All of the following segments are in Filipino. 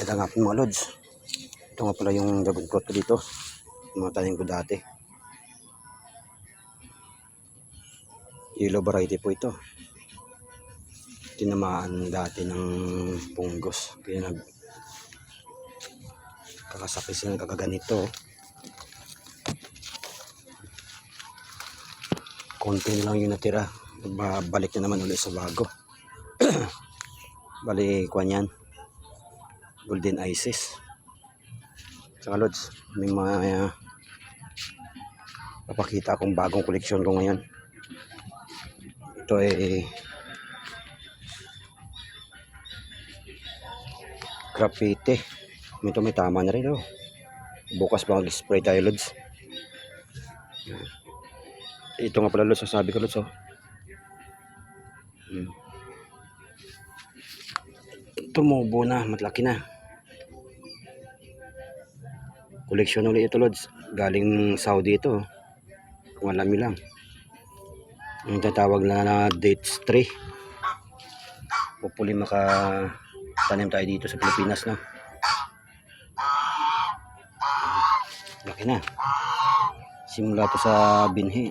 Ganda nga po mga lods. Ito nga pala yung dragon fruit ko dito. Mga tanim ko dati. Yellow variety po ito. Tinamaan dati ng punggos. Kaya kakasakit sila kakaganito. Konti na lang yung natira. Balik na naman ulit sa bago. Balik ko yan. Golden Isis. Saka lods, may mga papakita akong bagong koleksyon ko ngayon. Ito ay graffiti. Ito may tama na rin. Oh. Bukas mag-spray tayo lods. Ito nga pala lods, sabi ko lods. Oh. Tumubo na, matlaki na. Koleksyon ulit ito lods. Galing Saudi ito. Kung alam nyo lang. Yung tatawag na dates 3. Hopefully makatanim tayo dito sa Pilipinas na. Laki na. Simula to sa binhi.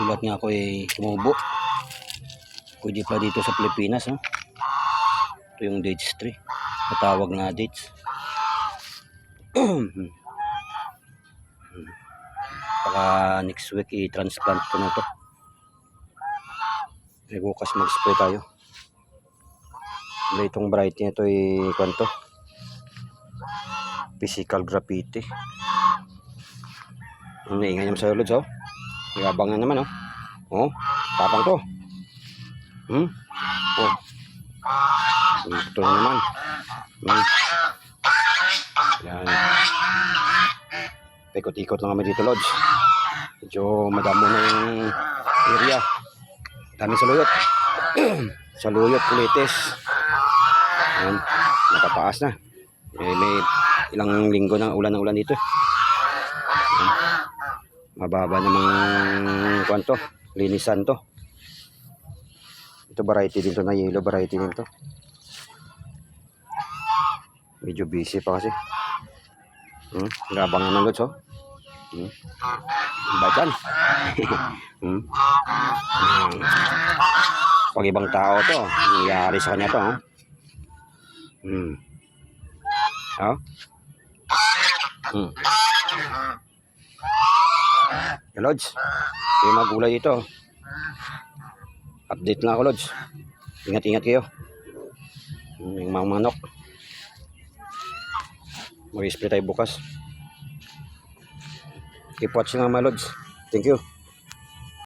Gulat nga ako tumubo. Pwede pa dito sa Pilipinas. No? Ito yung dates 3. Tatawag na dates. Baka next week i-transplant ko na ito. Bukas mag-spray tayo. Itong variety nito ay kwanto physical graffiti. Naingay naman sa lods. Oh. Yabang na naman. Oh. Oh, tapang to. Oh. Ito na naman. Yan. Ikot-ikot lang kami dito lods. Medyo madamo na yung area. Dami saluyot. Saluyot, kulitis. Yan. Nakataas na. May ilang linggo na ulan dito. Yan. Mababa namang kwanto. Linisan to. Ito variety din to na yellow variety din to. Medyo busy pa kasi. Gabang naman lods. Oh. Bacan. Pag ibang tao to, nangyari sa kanya to. Oh. Lods, yung mga gulay dito. Update na ako lods. Ingat-ingat kayo. Yung mga manok. Mag-spray tayo bukas. Keep watching mga lods. Thank you.